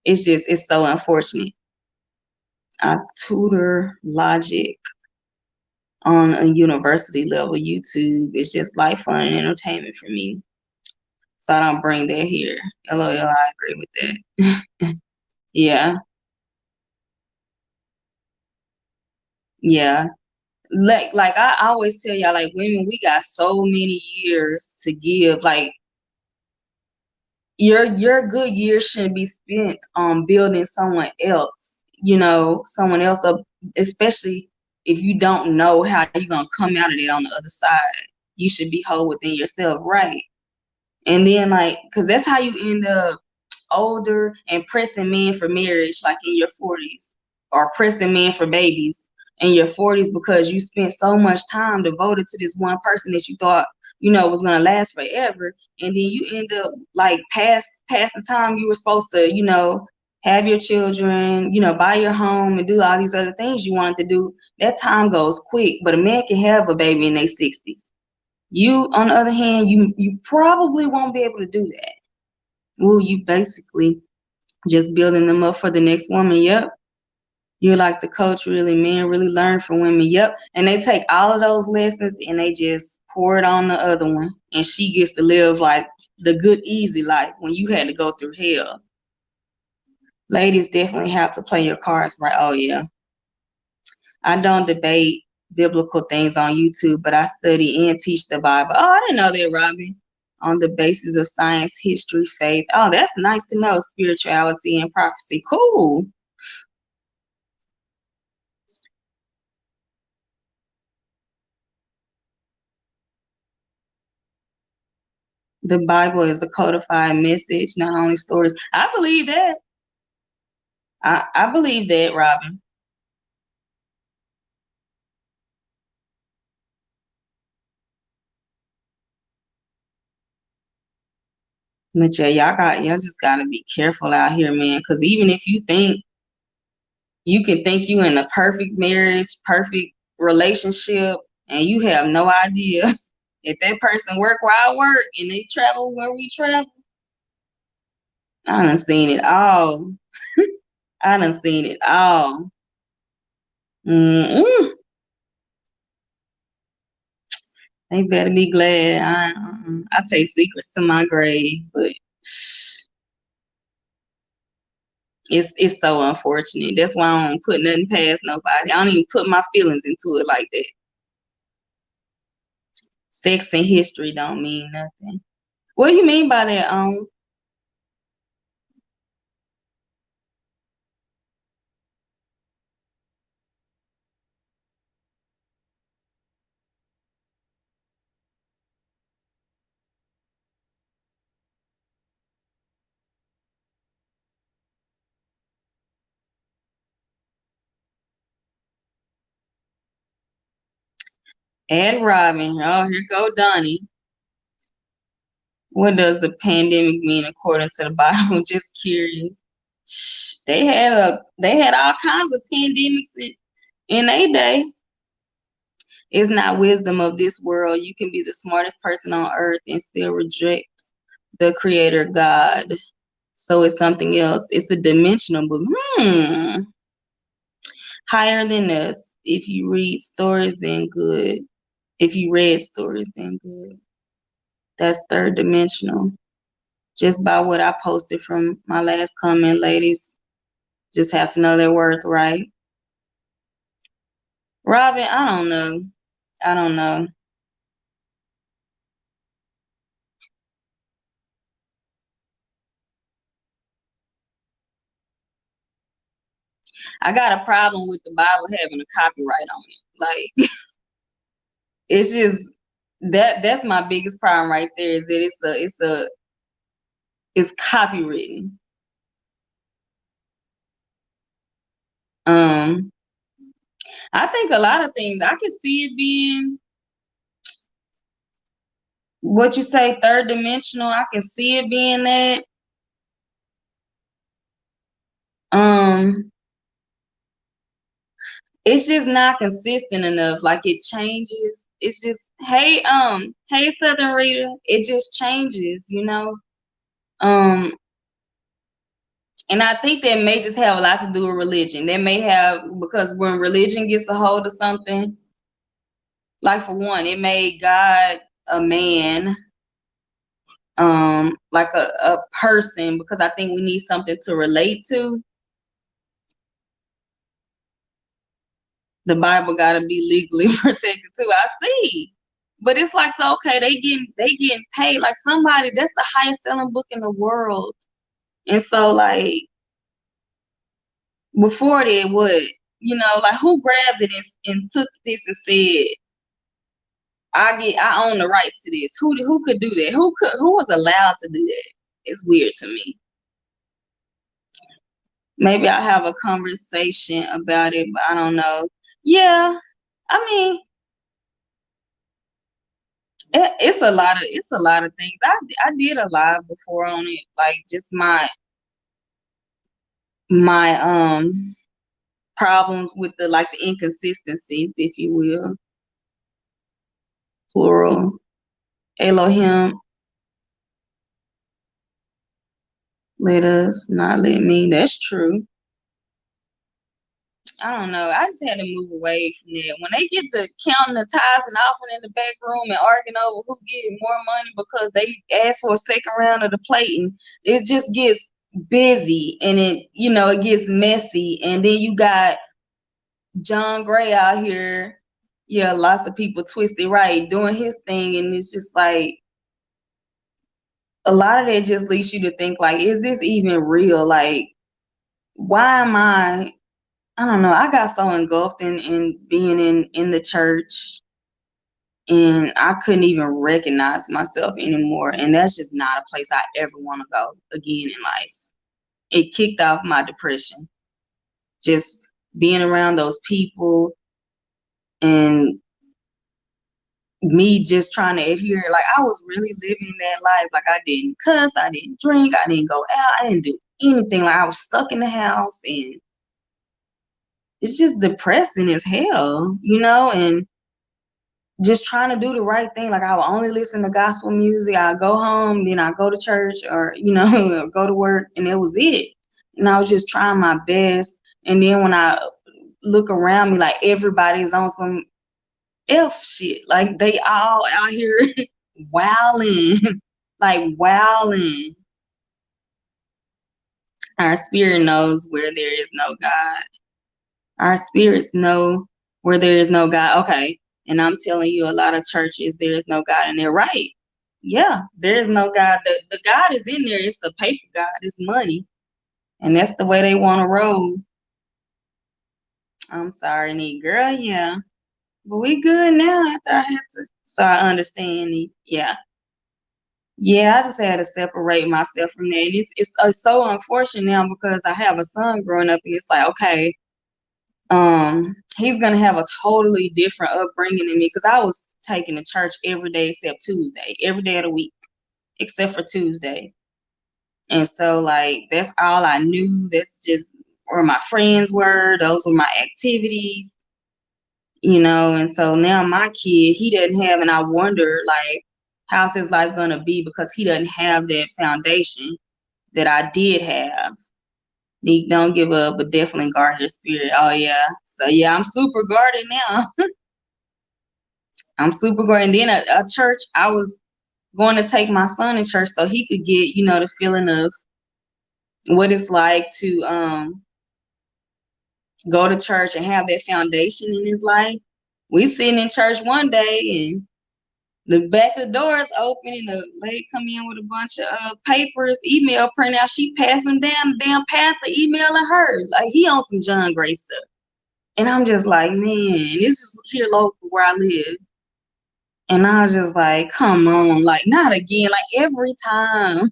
It's so unfortunate. I tutor logic on a university level. YouTube is just life, fun, and entertainment for me. So I don't bring that here. LOL, I agree with that. Yeah. Yeah. Like I always tell y'all, like, women, we got so many years to give. Like, your good years shouldn't be spent on building someone else, someone else up, especially if you don't know how you're gonna come out of it on the other side. You should be whole within yourself, right? And then, like, because that's how you end up older and pressing men for marriage, like in your 40s, or pressing men for babies in your 40s, because you spent so much time devoted to this one person that you thought, was going to last forever. And then you end up, like, past the time you were supposed to, have your children, buy your home and do all these other things you wanted to do. That time goes quick, but a man can have a baby in their 60s. You, on the other hand, you probably won't be able to do that. Well, you basically just building them up for the next woman. Yep. You're like the coach, really. Men really learn from women. Yep. And they take all of those lessons and they just pour it on the other one. And she gets to live like the good, easy life when you had to go through hell. Ladies definitely have to play your cards right. Oh, yeah. I don't debate biblical things on YouTube, but I study and teach the Bible. Oh, I didn't know that, Robin. On the basis of science, history, faith. Oh, that's nice to know. Spirituality and prophecy. Cool. The Bible is a codified message, not only stories. I believe that. I believe that, Robin. But yeah, y'all just gotta be careful out here, man. Because even if you think You can think you in a perfect marriage, perfect relationship, and you have no idea if that person work where I work and they travel where we travel. I done seen it all. I done seen it all. Mm-mm. They better be glad. I take secrets to my grave, but it's so unfortunate. That's why I don't put nothing past nobody. I don't even put my feelings into it like that. Sex and history don't mean nothing. What do you mean by that? Ed Robin. Oh, here go Donnie. What does the pandemic mean according to the Bible? Just curious. They had all kinds of pandemics in their day. It's not wisdom of this world. You can be the smartest person on earth and still reject the creator God. So it's something else. It's a dimensional book. Higher than us. If you read stories, then good. If you read stories, then good. That's third dimensional. Just by what I posted from my last comment, ladies. Just have to know their worth, right? Robin, I don't know. I don't know. I got a problem with the Bible having a copyright on it. Like it's just that's my biggest problem right there is that it's copywritten. Um, I think a lot of things I could see it being what you say third dimensional. I can see it being that. Um, it's just not consistent enough. Like it changes. It's just hey Southern Rita, it just changes. Um, and I think that may just have a lot to do with religion. That may have because when religion gets a hold of something, like for one, it made God a man, like a person, because I think we need something to relate to. The Bible gotta be legally protected too. I see. But it's like so okay, they getting paid. Like somebody that's the highest selling book in the world. And so like before that what, like who grabbed it and took this and said, I own the rights to this. Who could do that? Who was allowed to do that? It's weird to me. Maybe I'll have a conversation about it, but I don't know. Yeah. I mean, it's a lot of things. I did a live before on it, like just my problems with the inconsistencies, if you will. Plural. Elohim, let us not let me. That's true. I don't know. I just had to move away from that. When they get to counting the tithes and offering in the back room and arguing over who getting more money because they asked for a second round of the plating, it just gets busy and it gets messy. And then you got John Gray out here, yeah, lots of people twisted right doing his thing, and it's just like a lot of that just leads you to think like, is this even real? Like, why am I don't know. I got so engulfed in being in the church and I couldn't even recognize myself anymore. And that's just not a place I ever want to go again in life. It kicked off my depression. Just being around those people and me just trying to adhere. Like I was really living that life. Like I didn't cuss, I didn't drink, I didn't go out, I didn't do anything. Like I was stuck in the house and it's just depressing as hell, and just trying to do the right thing. Like I will only listen to gospel music. I go home, then I go to church or, or go to work, and it was it. And I was just trying my best. And then when I look around me, like everybody's on some F shit. Like they all out here wilding, like wilding. Our spirit knows where there is no God. Our spirits know where there is no God. Okay. And I'm telling you, a lot of churches, there is no God, and they're right. Yeah, there is no God. The God is in there. It's a paper God. It's money. And that's the way they want to roll. I'm sorry, neat girl. Yeah. But we good now after I had to. So I understand. Yeah. Yeah, I just had to separate myself from that. And it's so unfortunate now because I have a son growing up, and it's like, okay, he's gonna have a totally different upbringing than me because I was taking to church every day except Tuesday, every day of the week except for Tuesday. And so like that's all I knew. That's just where my friends were. Those were my activities, and so now my kid, he doesn't have, and I wonder like how's his life gonna be because he doesn't have that foundation that I did have. Don't give up, but definitely guard your spirit. Oh yeah. So yeah, I'm super guarded now. I'm super guarded. And then a church, I was going to take my son in church so he could get, the feeling of what it's like to go to church and have that foundation in his life. We sitting in church one day and the back of the door is open and the lady come in with a bunch of papers, email printout. She passed them down, the damn pastor emailing her. Like he on some John Gray stuff. And I'm just like, man, this is here local where I live. And I was just like, come on, like not again, like every time.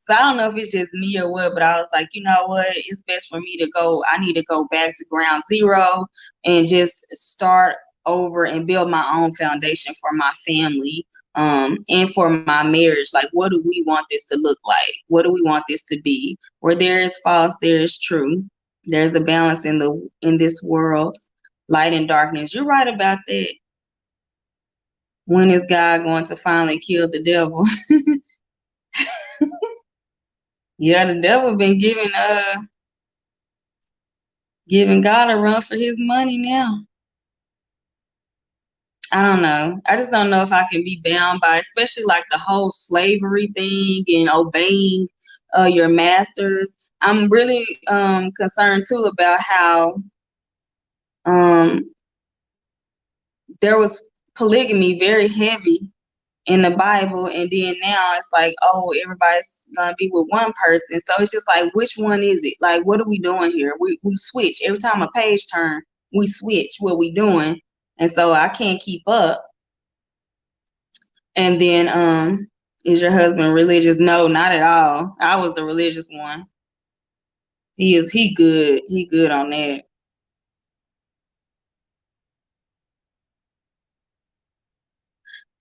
So I don't know if it's just me or what, but I was like, you know what? It's best for me to go. I need to go back to ground zero and just start over and build my own foundation for my family, and for my marriage. Like, what do we want this to look like? What do we want this to be? Where there is false, there is true. There's a balance in this world, light and darkness. You're right about that. When is God going to finally kill the devil? Yeah, the devil been giving God a run for his money now. I don't know. I just don't know if I can be bound by, especially like the whole slavery thing and obeying your masters. I'm really concerned too about how um there was polygamy very heavy in the Bible, and then now it's like, oh, everybody's gonna be with one person. So it's just like, which one is it? Like, what are we doing here? We switch every time a page turn. We switch what we doing, and so I can't keep up. And then, is your husband religious? No, not at all. I was the religious one. He good. He good on that.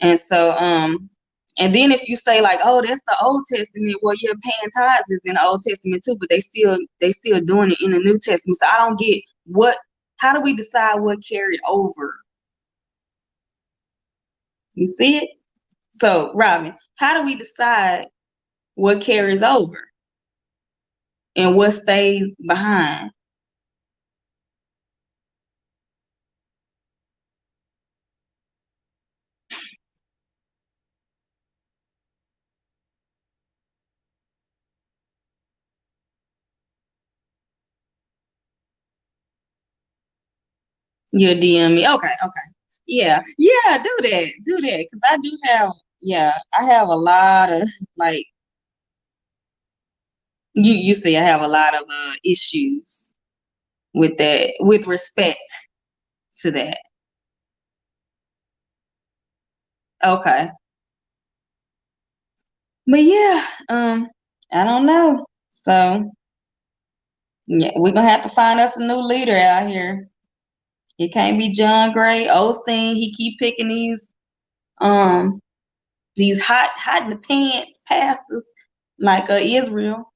And so, and then if you say like, oh, that's the Old Testament, well, yeah, paying tithes is in the Old Testament too, but they still doing it in the New Testament. So I don't get how do we decide what carried over? You see it? So, Robin, how do we decide what carries over and what stays behind? You DM me. Okay, okay. Yeah, yeah, do that. Do that. Because I do have, yeah, I have a lot of like you see, I have a lot of issues with that, with respect to that. Okay. But yeah, I don't know. So yeah, we're gonna have to find us a new leader out here. It can't be John Gray, Osteen. He keep picking um these hot in the pants pastors like Israel.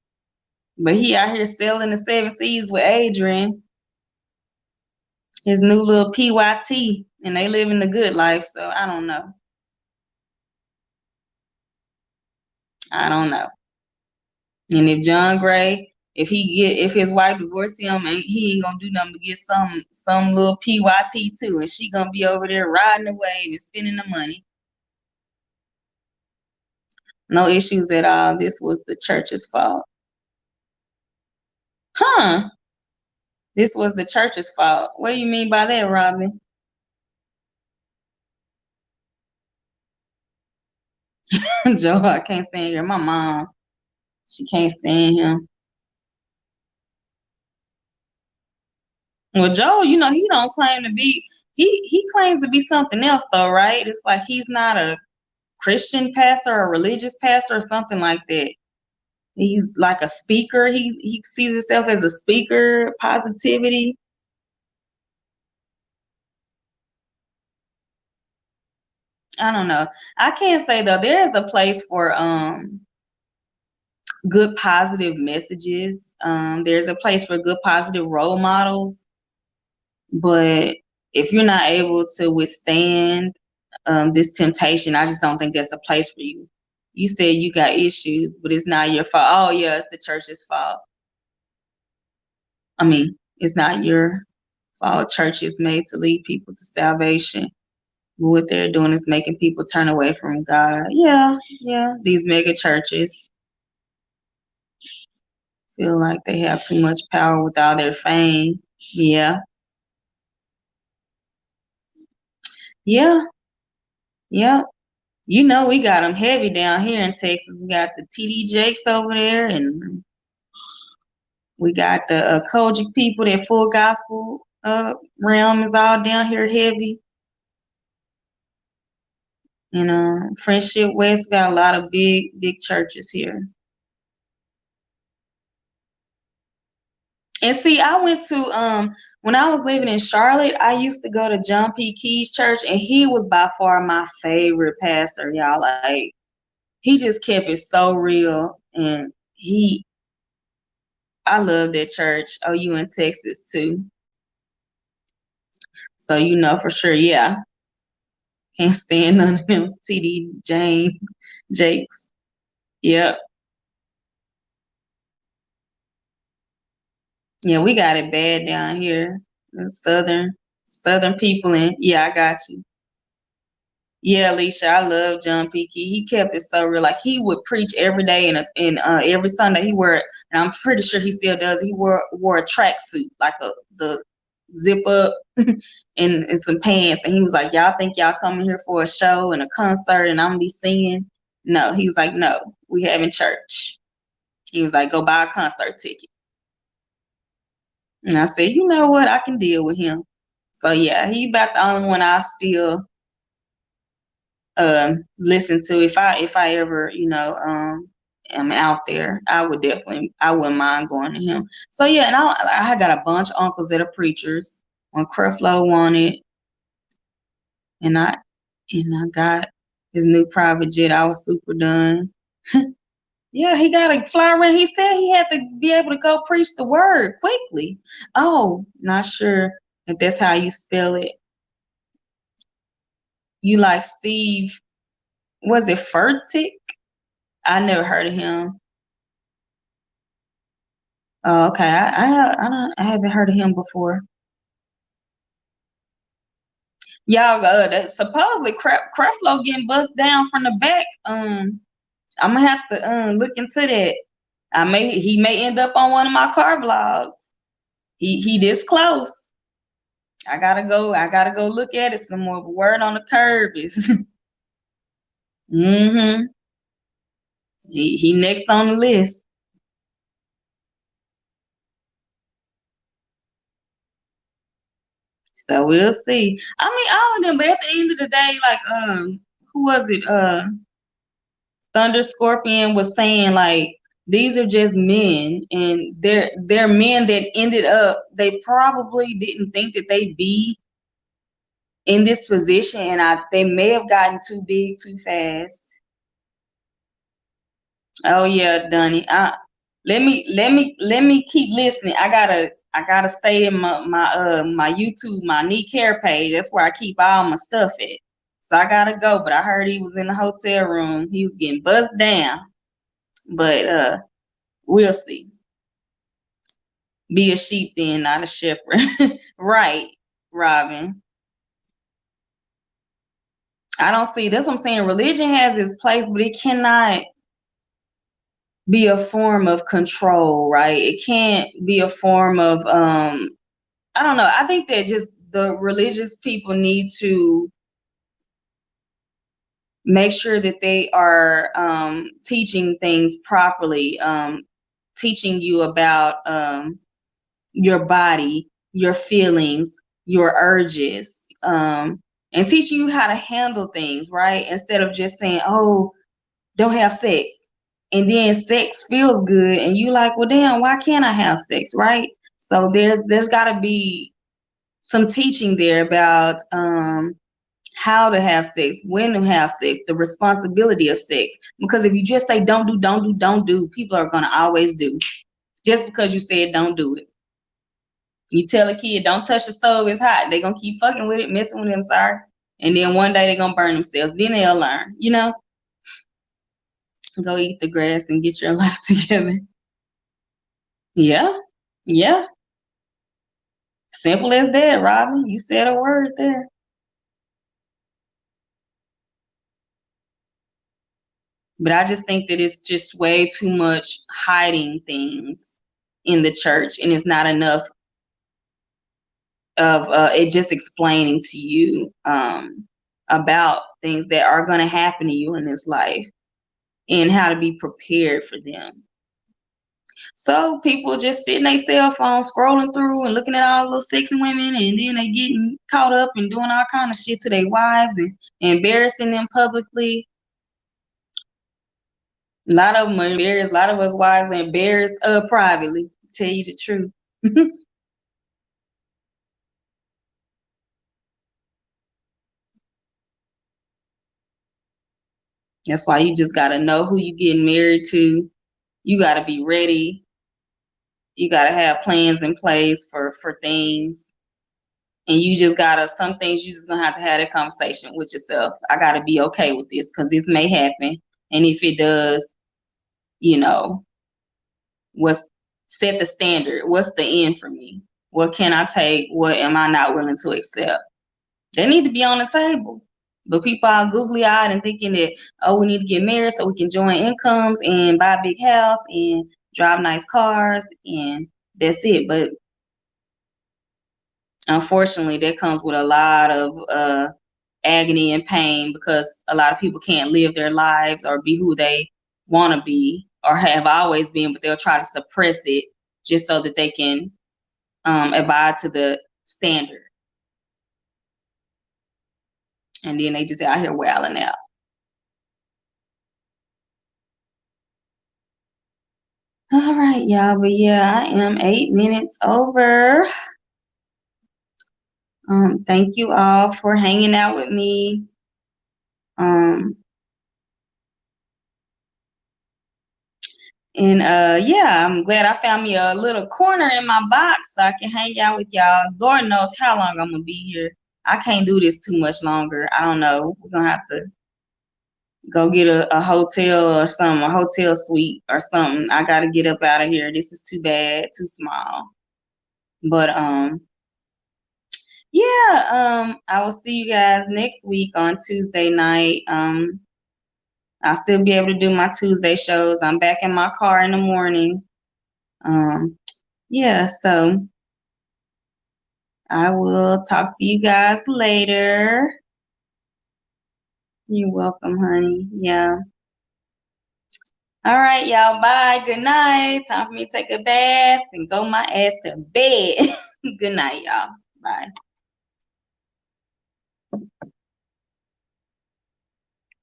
But he out here selling the seven seas with Adrian. his new little PYT, and they living the good life. So I don't know. I don't know. And if John Gray, if his wife divorced him, and he ain't gonna do nothing but get some little PYT too, and she gonna be over there riding the wave and spending the money. No issues at all. This was the church's fault. Huh? This was the church's fault. What do you mean by that, Robin? Joe, I can't stand here. My mom, she can't stand him. Well, Joe, he don't claim to be. He claims to be something else, though, right? It's like he's not a Christian pastor or a religious pastor or something like that. He's like a speaker. He sees himself as a speaker, positivity. I don't know. I can't say though. There is a place for good positive messages. There's a place for good positive role models. But if you're not able to withstand this temptation, I just don't think that's a place for you. You said you got issues, but it's not your fault. Oh yeah, it's the church's fault. I mean, it's not your fault. Church is made to lead people to salvation. But what they're doing is making people turn away from God. Yeah, yeah. These mega churches feel like they have too much power with all their fame. Yeah, yeah, yeah. We got them heavy down here in Texas. We got the TD Jakes over there, and we got the Kojic people. That full gospel realm is all down here heavy. Friendship West got a lot of big churches here. And see, I went to when I was living in Charlotte, I used to go to John P. Key's church, and he was by far my favorite pastor, y'all. Like, he just kept it so real, and I love that church. Oh, you in Texas too. So for sure, yeah. Can't stand none of them TD Jakes. Yep. Yeah, we got it bad down here. The southern people, and yeah, I got you. Yeah, Alicia, I love John P. Key. He kept it so real. Like, he would preach every day, and every Sunday he wore, and I'm pretty sure he still does. He wore a tracksuit, like the zip up and some pants, and he was like, "Y'all think y'all coming here for a show and a concert, and I'm gonna be singing?" No, he was like, "No, we having church." He was like, "Go buy a concert ticket." And I said, "You know what? I can deal with him." So yeah, he about the only one I still listen to. If I ever am out there, I wouldn't mind going to him. So yeah, and I got a bunch of uncles that are preachers. When Creflo wanted, and I got his new private jet, I was super done. Yeah, he got to fly around. He said he had to be able to go preach the word quickly. Oh, not sure if that's how you spell it. You like Steve, was it Furtick? I never heard of him. Oh, okay. I haven't heard of him before. Y'all, supposedly Creflo getting bust down from the back. I'm gonna have to look into that. He may end up on one of my car vlogs. He this close. I gotta go look at it some more. But word on the curb is mm-hmm. He next on the list. So we'll see. I mean, all of them, but at the end of the day, like who was it? Thunder Scorpion was saying, like, these are just men, and they're men that ended up, they probably didn't think that they'd be in this position, and they may have gotten too big too fast. Oh yeah, Dunny. Let me keep listening. I gotta stay in my YouTube, my knee care page. That's where I keep all my stuff at. So I gotta go. But I heard he was in the hotel room. He was getting buzzed down. But we'll see. Be a sheep then, not a shepherd. Right, Robin. I don't see, that's what I'm saying. Religion has its place, but it cannot be a form of control, right? It can't be a form of I don't know. I think that just the religious people need to make sure that they are teaching things properly, teaching you about your body, your feelings, your urges, and teaching you how to handle things, right? Instead of just saying, oh, don't have sex. And then sex feels good and you like, well, damn, why can't I have sex, right? So there's got to be some teaching there about how to have sex, when to have sex, the responsibility of sex. Because if you just say don't do, don't do, don't do, people are gonna always do. Just because you said don't do it. You tell a kid don't touch the stove, it's hot. They're gonna keep fucking with it, messing with it, I'm sorry. And then one day they're gonna burn themselves. Then they'll learn, you know? Go eat the grass and get your life together. Yeah, yeah. Simple as that, Robin. You said a word there. But I just think that it's just way too much hiding things in the church, and it's not enough of it just explaining to you about things that are going to happen to you in this life and how to be prepared for them. So people just sitting their cell phone scrolling through and looking at all the little sexy women, and then they getting caught up and doing all kind of shit to their wives and embarrassing them publicly. A lot of them are embarrassed. A lot of us wives are embarrassed privately. To tell you the truth. That's why you just gotta know who you getting married to. You gotta be ready. You gotta have plans in place for things. And you just gotta, some things you just gonna have to have that conversation with yourself. I gotta be okay with this because this may happen. And if it does, you know, what's set the standard? What's the end for me? What can I take? What am I not willing to accept? They need to be on the table. But people are googly eyed and thinking that, oh, we need to get married so we can join incomes and buy a big house and drive nice cars and that's it. But unfortunately, that comes with a lot of agony and pain because a lot of people can't live their lives or be who they want to be or have always been, but they'll try to suppress it just so that they can abide to the standard. And then they just out here wailing out. All right, y'all. But yeah, I am 8 minutes over. Thank you all for hanging out with me. And yeah, I'm glad I found me a little corner in my box so I can hang out with y'all. Lord knows how long I'm gonna be here. I can't do this too much longer. I don't know. We're gonna have to go get a hotel or something, a hotel suite or something. I gotta get up out of here. This is too bad, too small. But yeah, I will see you guys next week on Tuesday night. I'll still be able to do my Tuesday shows. I'm back in my car in the morning. Yeah, so I will talk to you guys later. You're welcome, honey. Yeah. All right, y'all. Bye. Good night. Time for me to take a bath and go my ass to bed. Good night, y'all. Bye.